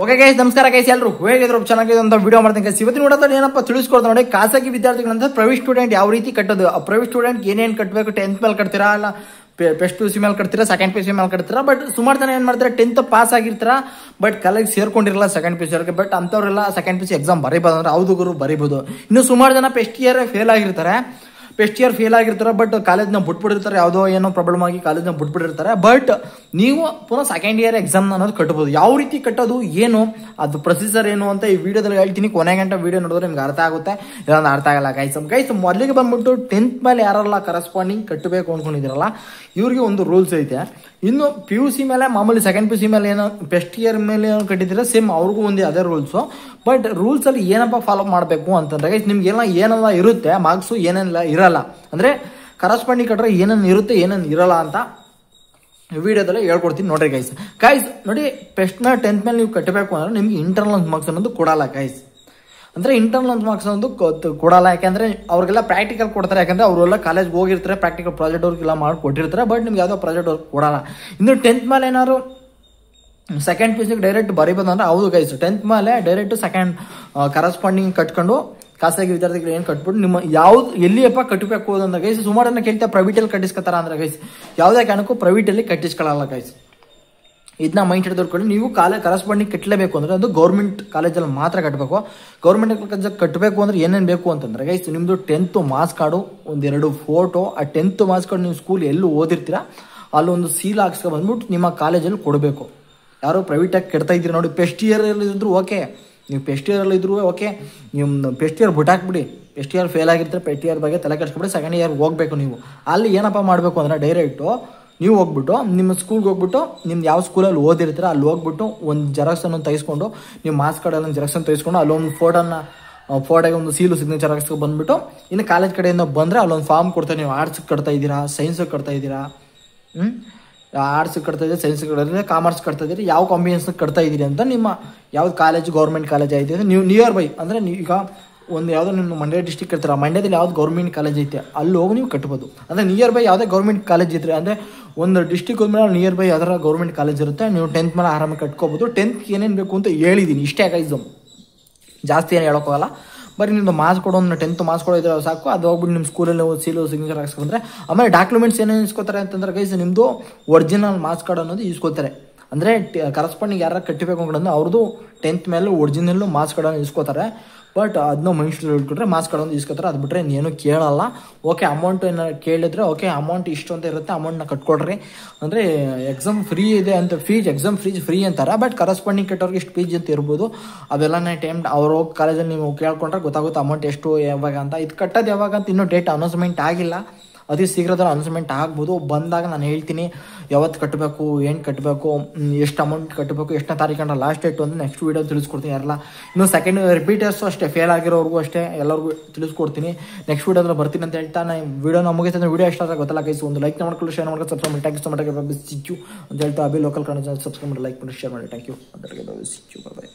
Okay guys, ನಮಸ್ಕಾರ guys. ಎಲ್ಲರೂ ಹೇಗಿದ್ರು ಚೆನ್ನಾಗಿದೆ ಅಂತ ವಿಡಿಯೋ ಮಾಡ್ತೀನಿ ಗೈಸ್. ಇವತ್ತಿನ ನೋಡೋದು ಏನಪ್ಪ ತಿಳಿಸ್ಕೊಡ್ತಾ ನೋಡಿ, ಖಾಸಗಿ ವಿದ್ಯಾರ್ಥಿಗಳಂತ ಪ್ರೈವೇಟ್ ಸ್ಟೂಡೆಂಟ್ ಯಾವ ರೀತಿ ಕಟ್ಟೋದು, ಆ ಪ್ರೈವೇಟ್ ಸ್ಟೂಡೆಂಟ್ ಏನೇನು ಕಟ್ಟಬೇಕು, 10th ಮೇಲೆ ಕಟ್ತೀರಾ, ಅಲ್ಲ ಫಸ್ಟ್ PUC ಮೇಲೆ ಕಟ್ತೀರಾ, ಸೆಕೆಂಡ್ PUC ಮೇಲೆ ಕಟ್ತೀರಾ. ಬಟ್ ಸುಮಾರು ಜನ ಏನ್ ಮಾಡ್ತಾರೆ, 10th ಪಾಸ್ ಆಗಿರ್ತಾರ ಬಟ್ ಕಾಲೇಜ್ ಸೇರ್ಕೊಂಡಿರಲ್ಲ ಸೆಕೆಂಡ್ PUC. ಬಟ್ ಅಂತವ್ರೆಲ್ಲ ಸೆಕೆಂಡ್ PUC ಎಕ್ಸಾಮ್ ಬರೀಬೋದು ಅಂದ್ರೆ ಹೌದು ಗುರು ಬರೀಬೋದು. ಇನ್ನು ಸುಮಾರು ಜನ ಫಸ್ಟ್ ಇಯರ್ ಫೇಲ್ ಆಗಿರ್ತಾರೆ, ಬಟ್ ಕಾಲೇಜ್ನ ಬಿಟ್ಬಿಟ್ಟಿರ್ತಾರೆ, ಯಾವುದೋ ಏನೋ ಪ್ರಾಬ್ಲಮ್ ಆಗಿ ಕಾಲೇಜ್ನ ಬಿಟ್ಬಿಟ್ಟಿರ್ತಾರೆ. ಬಟ್ ನೀವು ಪುನಃ ಸೆಕೆಂಡ್ ಇಯರ್ ಎಕ್ಸಾಮ್ ಅನ್ನೋದು ಕಟ್ಬೋದು. ಯಾವ ರೀತಿ ಕಟ್ಟೋದು, ಏನು ಅದು ಪ್ರೊಸೀಜರ್ ಏನು ಅಂತ ಈ ವಿಡಿಯೋದಲ್ಲಿ ಹೇಳ್ತೀನಿ. ಕೊನೆ ಗಂಟೆ ವಿಡಿಯೋ ನೋಡಿದ್ರೆ ನಿಮ್ಗೆ ಅರ್ಥ ಆಗುತ್ತೆ, ಇಲ್ಲಾಂದ್ರೆ ಅರ್ಥ ಆಗಲ್ಲ ಗೈಸ್. ಮೊದಲಿಗೆ ಬಂದ್ಬಿಟ್ಟು 10th ಮೇಲೆ ಯಾರೆಲ್ಲ ಕರೆಸ್ಪಾಂಡಿಂಗ್ ಕಟ್ಟಬೇಕು ಅನ್ಕೊಂಡಿದ್ದೀರಲ್ಲ, ಇವ್ರಿಗೆ ಒಂದು ರೂಲ್ಸ್ ಐತೆ. ಇನ್ನು PUC ಮೇಲೆ ಮಾಮೂಲಿ ಸೆಕೆಂಡ್ PUC ಮೇಲೆ ಏನೋ ಫಸ್ಟ್ ಇಯರ್ ಮೇಲೆ ಏನೋ ಕಟ್ಟಿದ್ದೀರಾ, ಸೇಮ್ ಅವ್ರಿಗೂ ಒಂದು ಅದೇ ರೂಲ್ಸು. ಬಟ್ ರೂಲ್ಸ್ ಅಲ್ಲಿ ಏನಪ್ಪ ಫಾಲೋ ಮಾಡಬೇಕು ಅಂತಂದ್ರೆ ನಿಮ್ಗೆಲ್ಲ ಏನೆಲ್ಲ ಇರುತ್ತೆ, ಮಾರ್ಕ್ಸು ಏನೆಲ್ಲ ಇರಲ್ಲ, ಅಂದ್ರೆ ಕರೆಸ್ಪಾಂಡಿಂಗ್ ಕಟ್ರೆ ಏನೇನು ಇರುತ್ತೆ ಏನೇನು ಇರಲ್ಲ ಅಂತ ವಿಡಿಯೋದಲ್ಲಿ ಹೇಳ್ಕೊಡ್ತೀನಿ ನೋಡ್ರಿ ಗೈಸ್. ನೋಡಿ, ಫಸ್ಟ್ ಮೇಲೆ 10th ಮೇಲೆ ನೀವು ಕಟ್ಟಬೇಕು ಅಂದ್ರೆ ನಿಮ್ಗೆ ಇಂಟರ್ನಲ್ ಮಾರ್ಕ್ಸ್ ಅನ್ನೋದು ಕೊಡಲ್ಲ ಗೈಸ್. ಅಂದ್ರೆ ಇಂಟರ್ನಲ್ ಮಾರ್ಕ್ಸ್ ಅನ್ನೋದು ಕೊಡಲ್ಲ, ಯಾಕಂದ್ರೆ ಅವ್ರಿಗೆಲ್ಲ ಪ್ರಾಕ್ಟಿಕಲ್ ಕೊಡ್ತಾರೆ. ಯಾಕಂದ್ರೆ ಅವರೆಲ್ಲ ಕಾಲೇಜ್ಗೆ ಹೋಗಿರ್ತಾರೆ, ಪ್ರಾಕ್ಟಿಕಲ್ ಪ್ರಾಜೆಕ್ಟ್ ವರ್ಕ್ ಎಲ್ಲ ಮಾಡಿ ಕೊಟ್ಟಿರ್ತಾರೆ. ಬಟ್ ನಿಮ್ಗೆ ಯಾವುದೋ ಪ್ರಾಜೆಕ್ಟ್ ವರ್ಕ್ ಕೊಡಲ್ಲ. ಇನ್ನು 10th ಮೇಲೆ ಏನಾದ್ರು ಸೆಕೆಂಡ್ PUC ಡೈರೆಕ್ಟ್ ಬರೀಬೋದು ಅಂದ್ರೆ ಹೌದು ಗೈಸ್. 10th ಮೇಲೆ ಡೈರೆಕ್ಟ್ ಸೆಕೆಂಡ್ ಕರೆಸ್ಪಾಂಡಿಂಗ್ ಕಟ್ಕೊಂಡು ಖಾಸಗಿ ವಿದ್ಯಾರ್ಥಿಗಳು ಏನು ಕಟ್ಬಿಟ್ಟು ನಿಮ್ಮ ಯಾವ್ದು ಎಲ್ಲಿಯಪ್ಪ ಕಟ್ಟಬೇಕು ಅಂದ್ರೆ ಗೈಸ್, ಸುಮಾರು ಜನ ಕೇಳ್ತಾ ಪ್ರೈವೇಟಲ್ಲಿ ಕಟ್ಟಿಸ್ಕೊತಾರ ಅಂದ್ರೆ ಗೈಸ್, ಯಾವುದೇ ಕಾರಣಕ್ಕೂ ಪ್ರೈವೇಟಲ್ಲಿ ಕಟ್ಟಿಸ್ಕೊಳ್ಳಲ್ಲ ಗೈಸ್. ಇದನ್ನ ಮೈಂಡ್ ಹಿಡಿದುಕೊಂಡು ನೀವು ಕರೆಸ್ಪಾಂಡಿಂಗ್ ಕಟ್ಟಲೇಬೇಕು ಅಂದ್ರೆ ಅದು ಗೌರ್ಮೆಂಟ್ ಕಾಲೇಜಲ್ಲಿ ಮಾತ್ರ ಕಟ್ಟಬೇಕು. ಗೌರ್ಮೆಂಟ್ ಕಾಲೇಜಲ್ಲಿ ಕಟ್ಟಬೇಕು ಅಂದ್ರೆ ಏನೇನು ಬೇಕು ಅಂತಂದ್ರೆ ಗೈಸ್, ನಿಮ್ದು 10th ಮಾರ್ಕ್ಸ್ ಕಾರ್ಡು, ಒಂದೆರಡು ಫೋಟೋ, ಆ 10th ಮಾರ್ಕ್ಸ್ ಕಾರ್ಡ್ ನೀವು ಸ್ಕೂಲ್ ಎಲ್ಲೂ ಓದಿರ್ತೀರಾ ಅಲ್ಲೊಂದು ಸೀಲ್ ಹಾಕ್ಸ್ಕೊ ಬಂದ್ಬಿಟ್ಟು ನಿಮ್ಮ ಕಾಲೇಜಲ್ಲಿ ಕೊಡಬೇಕು. ಯಾರೋ ಪ್ರೈವೇಟಾಗಿ ಕೆಡ್ತಾ ಇದ್ದೀರಿ ನೋಡಿ, ಫಸ್ಟ್ ಇಯರಲ್ಲಿ ಇದ್ರು ಓಕೆ, ನೀವು ಫಸ್ಟ್ ಇಯರಲ್ಲಿ ಇದ್ರು ಓಕೆ, ನೀವು ಫಸ್ಟ್ ಇಯರ್ ಬಿಟ್ಟಾಕ್ಬಿಡಿ. ಫಸ್ಟ್ ಇಯರ್ ಫೇಲ್ ಆಗಿರ್ತಾರೆ, ಫಸ್ಟ್ ಇಯರ್ ಬಗ್ಗೆ ತಲೆ ಕೆಡಿಸ್ಬಿಡಿ, ಸೆಕೆಂಡ್ ಇಯರ್ ಹೋಗ್ಬೇಕು. ನೀವು ಅಲ್ಲಿ ಏನಪ್ಪ ಮಾಡಬೇಕು ಅಂದ್ರೆ ಡೈರೆಕ್ಟು ನೀವು ಹೋಗ್ಬಿಟ್ಟು ನಿಮ್ಮ ಸ್ಕೂಲ್ಗೆ ಹೋಗ್ಬಿಟ್ಟು ನಿಮ್ದು ಯಾವ ಸ್ಕೂಲಲ್ಲಿ ಓದಿರ್ತೀರ ಅಲ್ಲಿ ಹೋಗ್ಬಿಟ್ಟು ಒಂದು ಜೆರಾಕ್ಸ್ ಅನ್ನು ತೆಗೆಸ್ಕೊಂಡು, ನೀವು ಮಾರ್ಕ್ಸ್ ಕಾರ್ಡಲ್ಲಿ ಜೆರಾಕ್ಸ್ ಅನ್ನು ತೆಗೆಸ್ಕೊಂಡು ಅಲ್ಲೊಂದು ಫೋಟೋಗೆ ಒಂದು ಸೀಲು ಸಿಗ್ನೇಚರ್ ಹಾಕ್ಸ್ಕೊಂಡು ಬಂದ್ಬಿಟ್ಟು, ಇನ್ನು ಕಾಲೇಜ್ ಕಡೆಯಿಂದ ಬಂದರೆ ಅಲ್ಲೊಂದು ಫಾರ್ಮ್ ಕೊಡ್ತಾರೆ. ನೀವು ಆರ್ಟ್ಸ್ಗೆ ಕಟ್ತಾ ಇದ್ದೀರಾ, ಸೈನ್ಸ್ಗೆ ಕಟ್ತಾ ಇದ್ದೀರಾ, ಆರ್ಟ್ಸ್ ಕಟ್ತಾ ಇದ್ದೀರಾ, ಸೈನ್ಸ್ ಕಟ್ತಾ ಇದ್ದೀರಾ, ಕಾಮರ್ಸ್ ಕಟ್ತಾ ಇದ್ದೀರಿ, ಯಾವ ಕಾಂಬಿನೇಷನ್ ಕಟ್ತಾ ಇದ್ದೀರಿ ಅಂತ ನಿಮ್ಮ ಯಾವ್ದು ಕಾಲೇಜ್ ಗೌರ್ಮೆಂಟ್ ಕಾಲೇಜ್ ಐತೆ ನೀವು ನಿಯರ್ ಬೈ, ಅಂದರೆ ಈಗ ಒಂದು ಯಾವುದೋ ನಿಮ್ಮ ಮಂಡ್ಯ ಡಿಸ್ಟಿಕ್ ಇರ್ತೀರ, ಮಂಡ್ಯದಲ್ಲಿ ಯಾವ್ದು ಗೌರ್ಮೆಂಟ್ ಕಾಲೇಜ್ ಐತೆ ಅಲ್ಲಿ ಹೋಗಿ ನೀವು ಕಟ್ಬೋದು. ಅಂದರೆ ನಿಯರ್ ಬೈ ಯಾವುದೇ ಗೌರ್ಮೆಂಟ್ ಕಾಲೇಜ್ ಇದ್ರೆ, ಅಂದರೆ ಒಂದು ಡಿಸ್ಟಿಕ್ ಹೋದ್ಮೇಲೆ ನಿಯರ್ ಬೈ ಯಾವ್ದಾರ ಗೌರ್ಮೆಂಟ್ ಕಾಲೇಜ್ ಇರುತ್ತೆ, ನೀವು 10th ಮೇಲೆ ಆರಾಮಾಗಿ ಕಟ್ಕೋಬೋದು. 10th ಏನೇನು ಬೇಕು ಅಂತ ಹೇಳಿದ್ದೀನಿ, ಇಷ್ಟೇ ಗೈಸ್, ಜಾಸ್ತಿ ಏನು ಹೇಳೋಕ್ಕೋಗಲ್ಲ. ಬರೀ ನಿಮ್ಮದು ಮಾರ್ಕ್ಸ್ ಕೊಡೋ, 10th ಮಾರ್ಕ್ಸ್ ಕೊಡೋದ್ರೆ ಸಾಕು. ಅದು ಹೋಗ್ಬಿಟ್ಟು ನಿಮ್ಮ ಸ್ಕೂಲಲ್ಲಿ ಸೀಲು ಸಿಗ್ನೇಚರ್ ಹಾಕ್ಸ್ಕೊಂಡ್ರೆ, ಆಮೇಲೆ ಡಾಕ್ಯುಮೆಂಟ್ಸ್ ಏನೇನು ಇಸ್ಕೋತಾರೆ ಅಂತಂದ್ರೆ ಗೈಸ್, ನಿಮ್ಮದು ಒರಿಜಿನಲ್ ಮಾರ್ಕ್ಸ್ ಕಾರ್ಡ್ ಅನ್ನೋದು ಇಸ್ಕೋತಾರೆ. ಅಂದರೆ ಕರೆಸ್ಪಾಂಡಿಂಗ್ ಯಾರು ಕಟ್ಟಬೇಕು ಅನ್ನೋದು ಅವ್ರದ್ದು 10th ಮೇಲೆ ಒರಿಜಿನಲ್ಲು ಮಾರ್ಕ್ಸ್ ಕಾರ್ಡನ್ನು ಇಸ್ಕೋತಾರೆ. ಬಟ್ ಅದನ್ನ ಮೈಂಡ್ ಹೇಳ್ಕೊಟ್ರೆ ಮಾರ್ಕ್ಸ್ ಕಾರ್ಡ್ ಒಂದು ಇಸ್ಕೋತಾರೆ, ಅದು ಬಿಟ್ಟರೆ ಏನು ಕೇಳಲ್ಲ. ಓಕೆ, ಅಮೌಂಟ್ ಏನಾರು ಕೇಳಿದ್ರೆ ಓಕೆ ಅಮೌಂಟ್ ಇಷ್ಟು ಅಂತ ಇರುತ್ತೆ, ಅಮೌಂಟ್ನ ಕಟ್ಕೊಡ್ರಿ. ಅಂದರೆ ಎಕ್ಸಾಮ್ ಫ್ರೀ ಇದೆ ಅಂತ ಎಕ್ಸಾಮ್ ಫೀಸ್ ಫ್ರೀ ಅಂತಾರೆ. ಬಟ್ ಕರೆಸ್ಪಾಂಡಿಂಗ್ ಕಟ್ಟೋರಿಗೆ ಇಷ್ಟು ಫೀಸ್ ಅಂತ ಇರ್ಬೋದು. ಅವೆಲ್ಲನೇ ಟೈಮ್ ಅವ್ರು ಹೋಗಿ ಕಾಲೇಜಲ್ಲಿ ನೀವು ಕೇಳ್ಕೊಂಡ್ರೆ ಗೊತ್ತಾಗುತ್ತೆ ಅಮೌಂಟ್ ಎಷ್ಟು ಯಾವಾಗ ಅಂತ. ಇದು ಕಟ್ಟೋದು ಯಾವಾಗ ಅಂತ ಇನ್ನೂ ಡೇಟ್ ಅನೌನ್ಸ್ಮೆಂಟ್ ಆಗಿಲ್ಲ, ಅತಿ ಶೀಘ್ರದಲ್ಲಿ ಅನೌನ್ಸ್ಮೆಂಟ್ ಆಗ್ಬೋದು. ಬಂದಾಗ ನಾನು ಹೇಳ್ತೀನಿ ಯಾವತ್ತು ಕಟ್ಟಬೇಕು, ಏನು ಕಟ್ಟಬೇಕು, ಎಷ್ಟು ಅಮೌಂಟ್ ಕಟ್ಟಬೇಕು, ಎಷ್ಟನೇ ತಾರೀಕು ಲಾಸ್ಟ್ ಡೇಟ್ ಅಂತ ನೆಕ್ಸ್ಟ್ ವೀಡಿಯೋ ತಿಳಿಸ್ಕೊಡ್ತೀನಿ. ಯಾರಲ್ಲ ಇನ್ನು ಸೆಕೆಂಡ್ ರಿಪೀಟರ್ಸು ಅಷ್ಟೇ, ಫೇಲ್ ಆಗಿರೋರ್ಗೂ ಅಷ್ಟೇ ಎಲ್ಲರಿಗೂ ತಿಳಿಸ್ಕೊಡ್ತೀನಿ. ನೆಕ್ಸ್ಟ್ ವೀಡಿಯೋದಲ್ಲಿ ಬರ್ತೀನಿ ಅಂತ ಹೇಳ್ತಾ ನಾನು ವೀಡಿಯೋನ ಮುಗಿಸ್ತಂದ್ರೆ ವಿಡಿಯೋ ಎಷ್ಟಾದ್ರೆ ಗೊತ್ತಲ್ಲ ಗೈಸ್, ಒಂದು ಲೈಕ್ ಮಾಡ್ಕೊಳ್ಳಿ, ಶೇರ್ ಮಾಡ್ಕೊಂಡು ಸಬ್ಸ್ಕ್ರೈಬ್ ಮಾಡಿ. ಥ್ಯಾಂಕ್ ಯು ಸೊ ಮಚ್ ಅಂತ ಹೇಳ್ತಾ ಅಭಿ ಲೋಕಲ್ ಕನ್ನಡ ಸಬ್ಸ್ಕ್ರೈಬ್ ಮಾಡಿ, ಲೈಕ್ ಮಾಡಿ, ಶೇರ್ ಮಾಡಿ. ಥ್ಯಾಂಕ್ ಯು ಅಂತ ಬೈ.